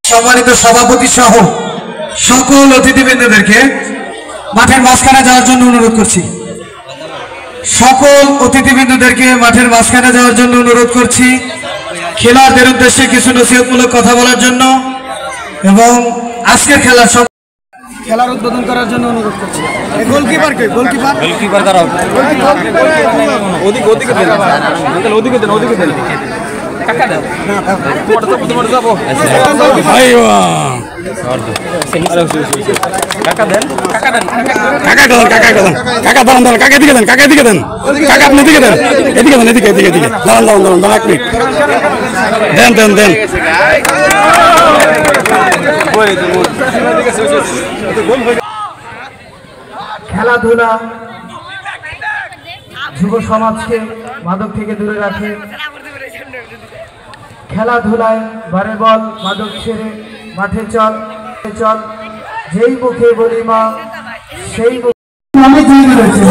সম্মানিত সভাপতি সহ সকল অতিথিবৃন্দদেরকে মাঠের মাঝখানে যাওয়ার জন্য অনুরোধ করছি। সকল অতিথিবৃন্দদেরকে মাঠের মাঝখানে যাওয়ার জন্য অনুরোধ করছি, খেলোয়াড়দের উদ্দেশ্যে কিছু নসিহতমূলক কথা বলার জন্য এবং আজকের খেলার উদ্বোধন করার জন্য অনুরোধ করছি। গোলকিপারকে গোলকিপার দাঁড়াও, ওদিকে দেন কাকা দেন তোমার যাবো কাকা দেন কাকা দিকে দেন আপনি দিকে দেন এদিকে দাঁড়ান এক মিনিট দেন খেলাধুলা যুব সমাজকে মাদক থেকে দূরে রাখে। খেলাধুলায় বারে বল মাদক ছেড়ে মাঠে চল, যেই মুখে বলি মা সেই অনেক জায়গা রয়েছে,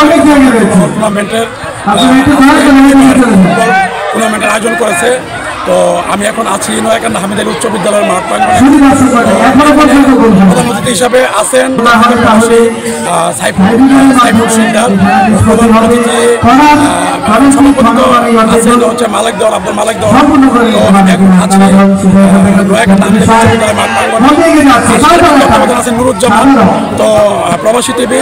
অনেক জায়গা রয়েছে। টুর্নামেন্টের আয়োজন করেছে, তো আমি এখন আছি নয়াকান্দা হামিদ আলী উচ্চ বিদ্যালয়ের মাঠ প্রাঙ্গণে। প্রধান অতিথি হিসাবে আছেন সাইফুল সিকদার, প্রধান অতিথি সভাপতি আছেন হচ্ছে মালিক দেওয়ার আব্দুল মালিক দেওয়ার। তো আমি এখন আছি নয়াকান্দা হামিদ আলী উচ্চ বিদ্যালয়ের মাঠ প্রাঙ্গণে। আছেন নুরুজ্জামান, তো প্রবাসী টিভি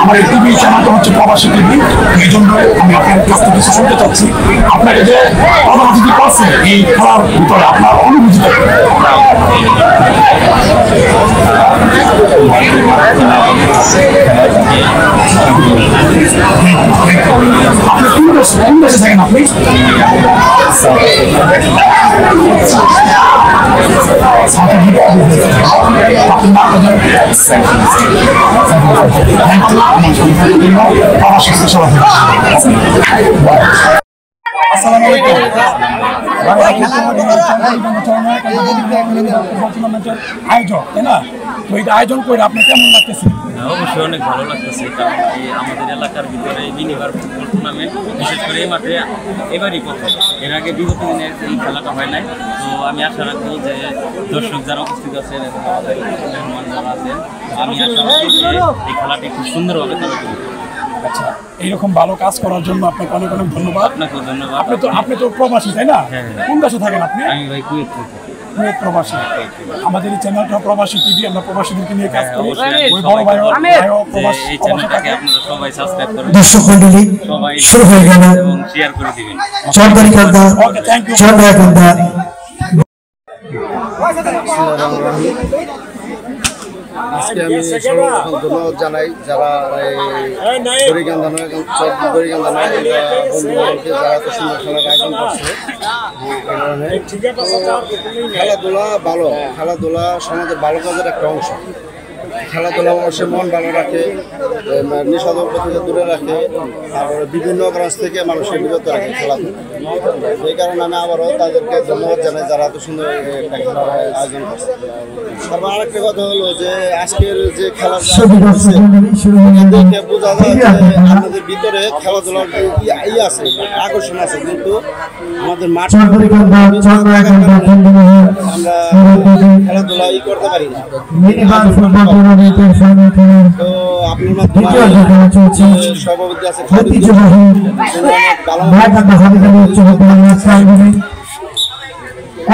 আমার এই টিভি চ্যানেলটা হচ্ছে প্রবাসী টিভি। এই জন্য আমি আপনার কাছ থেকে কিছু শুনতে চাচ্ছি, আপনাকে যে প্রধান অতিথি করছে এই খেলার ভিতরে আপনার অনুভূতিটা। আপনি কোন দেশে থাকেন? আপনি আয়োজন করে আপনার কেমন লাগতেছে? অবশ্যই অনেক ভালো লাগতেছে, কারণ আমাদের এলাকার ভিতরে মিনিবার ফুটবল টুর্নামেন্ট বিশেষ করে এই মাঠে এবারই প্রথম। এর আগে বিগত দিনে এই খেলাটা হয় নাই। তো আমি আশা রাখবো যে দর্শক যারা উপস্থিত আছেন এবং আমাদের মেহমান যারা আছেন, আমি আশা রাখি যে এই খেলাটি খুব সুন্দরভাবে তারা করবে। আচ্ছা, এইরকম ভালো কাজ করার জন্য আপনাকে অনেক ধন্যবাদ। আপনাকেও ধন্যবাদ। আপনি তো প্রবাসী, তাই না? কোন দেশে থাকেন আপনি? আমি ভাই কুয়েত থেকে। প্রবাসী। আমাদের এই চ্যানেলটা প্রবাসী টিভি, আমরা প্রবাসীদেরকে নিয়ে কাজ করি। সবাই সাবস্ক্রাইব করবেন, দর্শক মণ্ডলী শুরু হয়ে গেল এবং শেয়ার করে দিবেন। আজকে আমি সর্বপ্রথম ধন্যবাদ জানাই যারা বন্ধুবান্ধবকে যারা এত সুন্দর খেলার আয়োজন করছে। খেলাধুলা ভালো, খেলাধুলা সমাজের ভালো কাজের একটা অংশ। খেলাধুলা মানুষের মন ভালো রাখে, নিঃসতর্ক থেকে দূরে রাখে, তারপরে বিভিন্ন কাজ থেকে মানুষের বিরত রাখে খেলাধুলা। এই কারণে আমি আবারও তাদেরকে ধন্যবাদ জানাই যারা এত সুন্দর একটা খেলার আয়োজন করছে। তারপর আরেকটা কথা হলো যে আজকের যে খেলার দেখে বোঝা যায় যে আমাদের ভিতরে খেলাধুলার আছে, আকর্ষণ আছে, কিন্তু আমাদের মাঠ আমরা খেলাধুলা করতে পারি না। তো আপনার মাধ্যমে সভাপতি আছে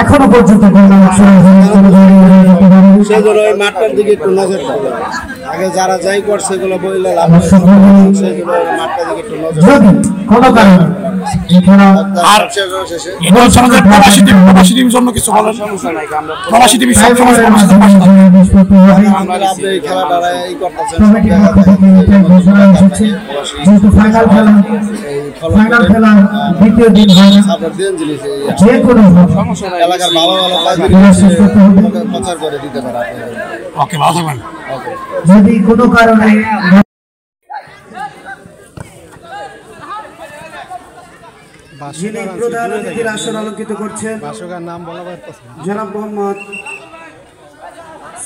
এখনো পর্যন্ত সেজন্য ওই মাঠটার দিকে একটু নজর দেবে। আগে যারা যাই করছে এগুলো বইলে লাভ, সেজন্য মাঠটার দিকে একটু নজর দেবে। আর প্রবাসী টিভির জন্য কিছু বলেন? প্রবাসী টিভি সবসময় খেলাটা এই করতেছেন এলাকার ভালো ভালো প্রচার করে দিতে পারে। ওকে, ভালো থাকবেন। যদি কোনো কারণে যিনি প্রধান অতিথির আসন অলঙ্কৃত করছেন জনাব মোহাম্মদ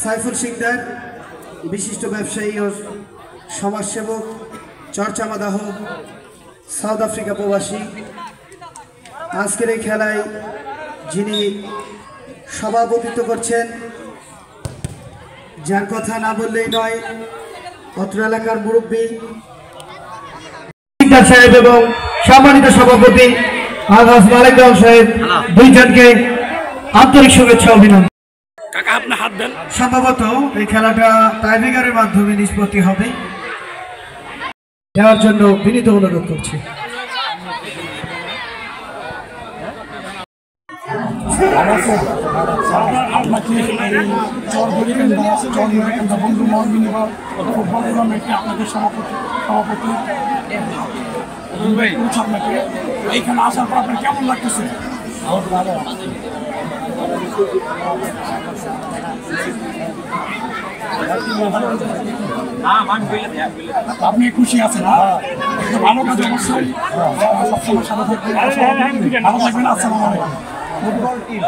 সাইফুল সিকদার, বিশিষ্ট ব্যবসায়ী ও সমাজসেবক, চরচামাদাহ, সাউথ আফ্রিকা প্রবাসী। আজকের এই খেলায় যিনি সভাপতিত্ব করছেন, যার কথা না বললেই নয়, অত্র এলাকার মুরব্বী সাহেব এবং সম্মানিত সভাপতি আলহাজ মালিক সাহেব, দুইজনকে আন্তরিক শুভেচ্ছা অভিনন্দন। সম্ভবত এই খেলাটা টাইব্রেকারের মাধ্যমে নিষ্পত্তি হবে, দেওয়ার জন্য বিনীত অনুরোধ করছি। এইখানে আসার পর আপনার কেমন লাগতেছে? আপনি খুশি আছেন? ভালো কাজ অবশ্যই, সবসময় সাথে থাকবেন, ভালো থাকবেন। আসসালামু আলাইকুম। Football team